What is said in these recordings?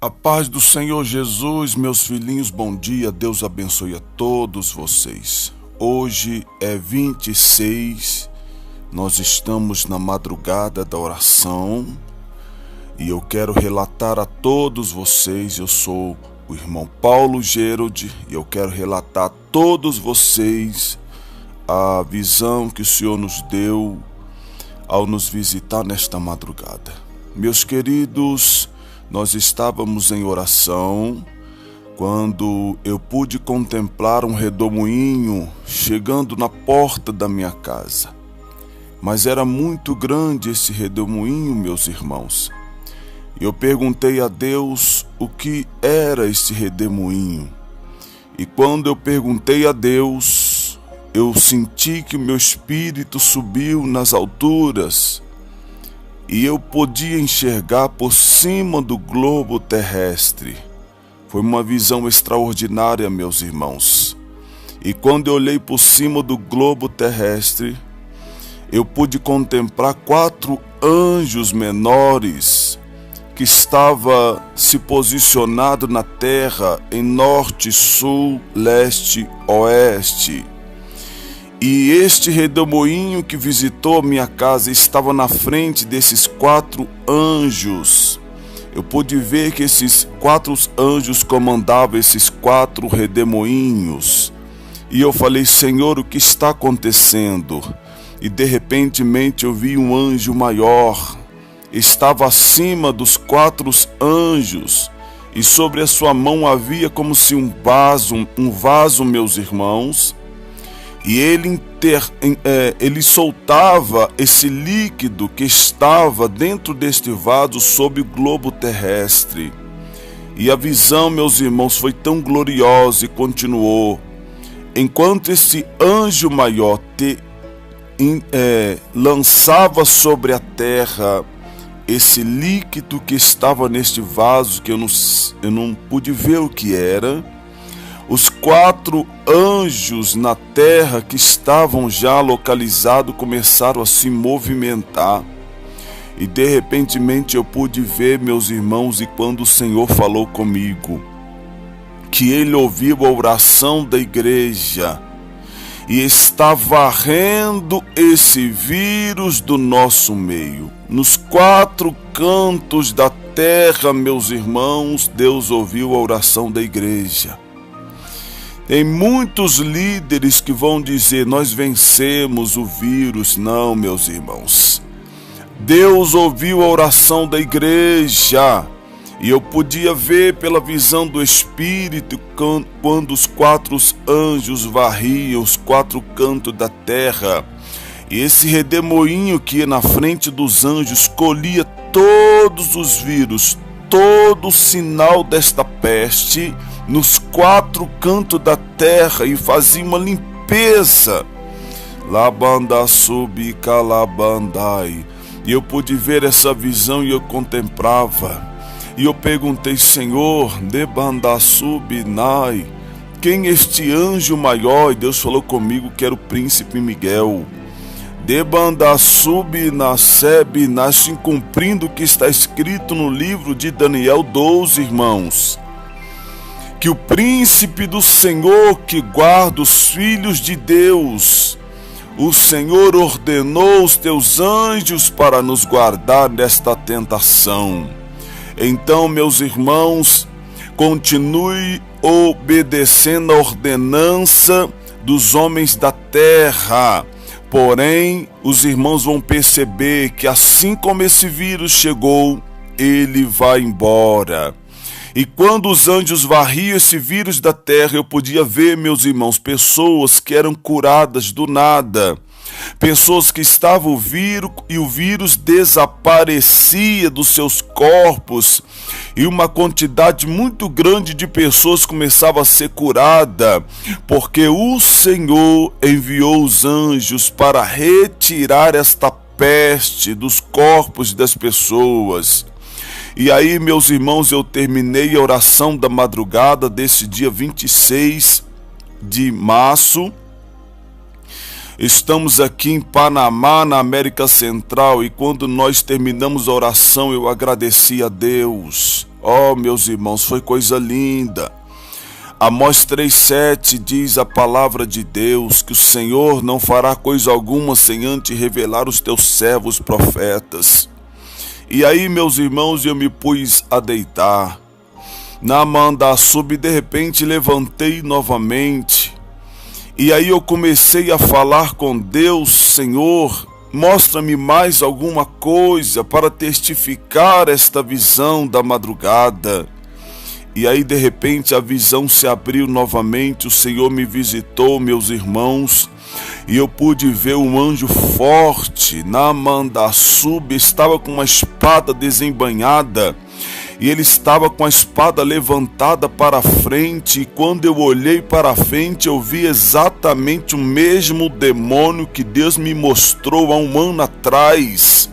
A paz do Senhor Jesus, meus filhinhos, bom dia, Deus abençoe a todos vocês. Hoje é 26, nós estamos na madrugada da oração e eu quero relatar a todos vocês, eu sou o irmão Paulo Gerald e eu quero relatar a todos vocês a visão que o Senhor nos deu ao nos visitar nesta madrugada. Meus queridos, nós estávamos em oração quando eu pude contemplar um redemoinho chegando na porta da minha casa. Mas era muito grande esse redemoinho, meus irmãos. Eu perguntei a Deus o que era esse redemoinho. E quando eu perguntei a Deus, eu senti que o meu espírito subiu nas alturas e eu podia enxergar por cima do globo terrestre. Foi uma visão extraordinária, meus irmãos. E quando eu olhei por cima do globo terrestre, eu pude contemplar 4 anjos menores que estavam se posicionados na terra em norte, sul, leste, oeste. E este redemoinho que visitou a minha casa estava na frente desses 4 anjos. Eu pude ver que esses 4 anjos comandavam esses 4 redemoinhos. E eu falei, Senhor, o que está acontecendo? E de repentemente eu vi um anjo maior. Estava acima dos 4 anjos. E sobre a sua mão havia como se um vaso, meus irmãos. E ele soltava esse líquido que estava dentro deste vaso sob o globo terrestre. E a visão, meus irmãos, foi tão gloriosa e continuou. Enquanto esse anjo maior lançava sobre a terra esse líquido que estava neste vaso, que eu não pude ver o que era, os 4 anjos na terra que estavam já localizados começaram a se movimentar. E de repentemente eu pude ver, meus irmãos, e quando o Senhor falou comigo, que Ele ouviu a oração da igreja e está varrendo esse vírus do nosso meio. Nos 4 cantos da terra, meus irmãos, Deus ouviu a oração da igreja. Tem muitos líderes que vão dizer, nós vencemos o vírus. Não, meus irmãos. Deus ouviu a oração da igreja. E eu podia ver pela visão do Espírito quando os 4 anjos varriam os 4 cantos da terra. E esse redemoinho que ia na frente dos anjos colhia todos os vírus, todo o sinal desta peste nos 4 cantos da terra e fazia uma limpeza. Labanda subi calabandai. E eu pude ver essa visão e eu contemplava. E eu perguntei, Senhor, debanda subinai, quem é este anjo maior? E Deus falou comigo que era o príncipe Miguel. Debanda subinasebe, nasce cumprindo o que está escrito no livro de Daniel 12, irmãos. Que o príncipe do Senhor que guarda os filhos de Deus, o Senhor ordenou os teus anjos para nos guardar desta tentação. Então, meus irmãos, continue obedecendo a ordenança dos homens da terra. Porém, os irmãos vão perceber que assim como esse vírus chegou, ele vai embora. E quando os anjos varriam esse vírus da terra, eu podia ver, meus irmãos, pessoas que eram curadas do nada. Pessoas que estavam e o vírus desaparecia dos seus corpos. E uma quantidade muito grande de pessoas começava a ser curada. Porque o Senhor enviou os anjos para retirar esta peste dos corpos das pessoas. E aí, meus irmãos, eu terminei a oração da madrugada desse dia 26 de março. Estamos aqui em Panamá, na América Central, e quando nós terminamos a oração, eu agradeci a Deus. Oh, meus irmãos, foi coisa linda. Amós 3,7 diz a palavra de Deus que o Senhor não fará coisa alguma sem antes revelar os teus servos profetas. E aí, meus irmãos, eu me pus a deitar. Na Mandassub, de repente, levantei novamente. E aí eu comecei a falar com Deus: Senhor, mostra-me mais alguma coisa para testificar esta visão da madrugada. E aí, de repente, a visão se abriu novamente, o Senhor me visitou, meus irmãos, e eu pude ver um anjo forte. Na Mandassub estava com uma espada desembainhada, e ele estava com a espada levantada para a frente, e quando eu olhei para a frente, eu vi exatamente o mesmo demônio que Deus me mostrou há um ano atrás,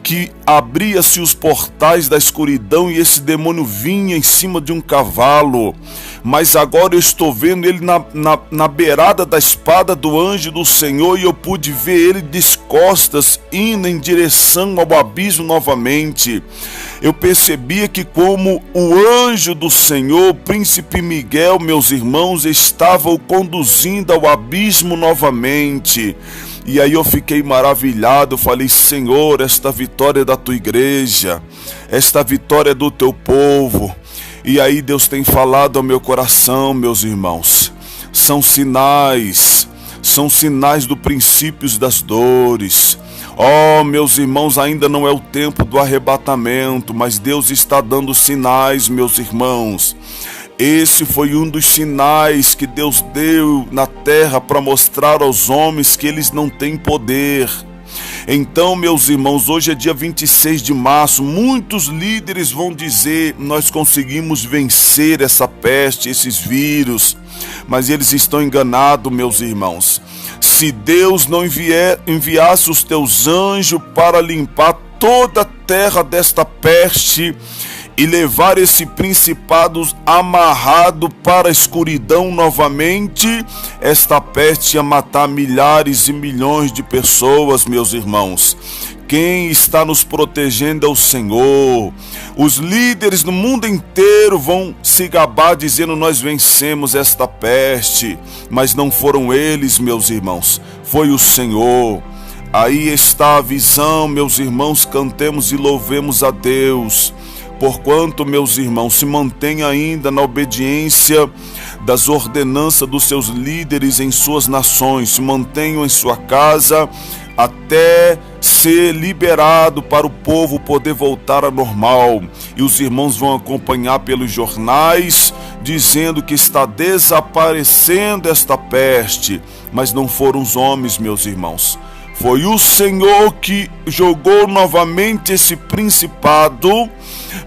que abria-se os portais da escuridão e esse demônio vinha em cima de um cavalo. Mas agora eu estou vendo ele na beirada da espada do anjo do Senhor, e eu pude ver ele descostas indo em direção ao abismo novamente. Eu percebia que como o anjo do Senhor, o príncipe Miguel, meus irmãos, estava o conduzindo ao abismo novamente. E aí eu fiquei maravilhado, falei: Senhor, esta vitória é da tua igreja, esta vitória é do teu povo. E aí Deus tem falado ao meu coração, meus irmãos, são sinais do princípio das dores. Oh, meus irmãos, ainda não é o tempo do arrebatamento, mas Deus está dando sinais, meus irmãos. Esse foi um dos sinais que Deus deu na terra para mostrar aos homens que eles não têm poder. Então, meus irmãos, hoje é dia 26 de março, muitos líderes vão dizer: nós conseguimos vencer essa peste, esses vírus, mas eles estão enganados, meus irmãos. Se Deus não enviasse os teus anjos para limpar toda a terra desta peste e levar esse principado amarrado para a escuridão novamente, esta peste ia matar milhares e milhões de pessoas, meus irmãos. Quem está nos protegendo é o Senhor. Os líderes no mundo inteiro vão se gabar dizendo: nós vencemos esta peste, mas não foram eles, meus irmãos, foi o Senhor. Aí está a visão, meus irmãos, cantemos e louvemos a Deus. Porquanto, meus irmãos, se mantém ainda na obediência das ordenanças dos seus líderes em suas nações, se mantenham em sua casa até ser liberado para o povo poder voltar ao normal. E os irmãos vão acompanhar pelos jornais dizendo que está desaparecendo esta peste, mas não foram os homens, meus irmãos. Foi o Senhor que jogou novamente esse principado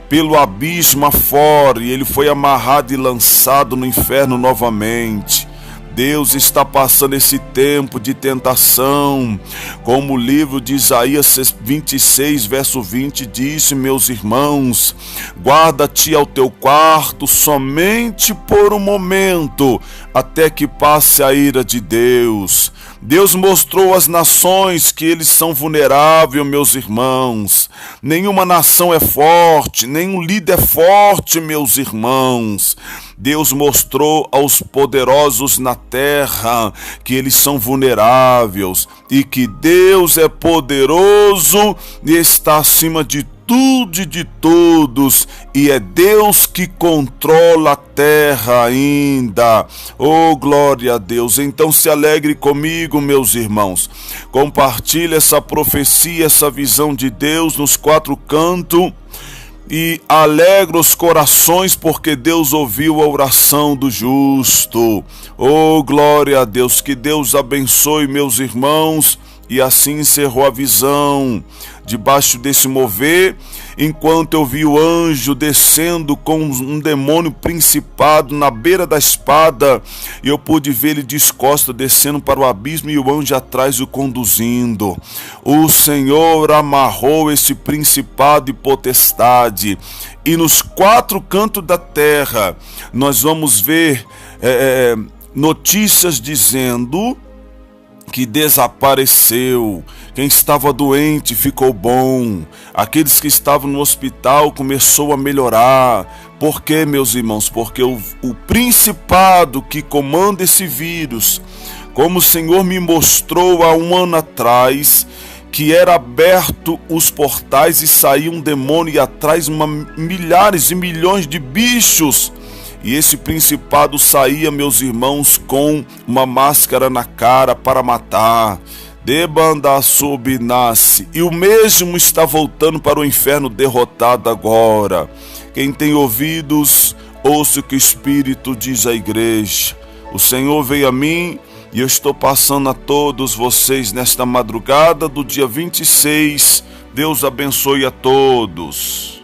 pelo abismo afora, e ele foi amarrado e lançado no inferno novamente. Deus está passando esse tempo de tentação, como o livro de Isaías 26, verso 20 diz: meus irmãos, guarda-te ao teu quarto somente por um momento, até que passe a ira de Deus. Deus mostrou às nações que eles são vulneráveis, meus irmãos. Nenhuma nação é forte, nenhum líder é forte, meus irmãos. Deus mostrou aos poderosos na terra que eles são vulneráveis e que Deus é poderoso e está acima de tudo e de todos, e é Deus que controla a terra ainda. Oh, glória a Deus! Então se alegre comigo, meus irmãos. Compartilhe essa profecia, essa visão de Deus nos quatro cantos, e alegra os corações, porque Deus ouviu a oração do justo. Oh, glória a Deus! Que Deus abençoe, meus irmãos. E assim encerrou a visão. Debaixo desse mover, enquanto eu vi o anjo descendo com um demônio principado na beira da espada, e eu pude ver ele descosta descendo para o abismo e o anjo atrás o conduzindo. O Senhor amarrou esse principado e potestade, e nos quatro cantos da terra nós vamos ver notícias dizendo que desapareceu, Quem estava doente ficou bom. Aqueles que estavam no hospital começou a melhorar. Por quê, meus irmãos? Porque o principado que comanda esse vírus, como o Senhor me mostrou há um ano atrás, que era aberto os portais e saía um demônio e atrás milhares e milhões de bichos. E esse principado saía, meus irmãos, com uma máscara na cara para matar. Debanda subnasce. E o mesmo está voltando para o inferno derrotado agora. Quem tem ouvidos, ouça o que o Espírito diz à igreja. O Senhor veio a mim e eu estou passando a todos vocês nesta madrugada do dia 26. Deus abençoe a todos.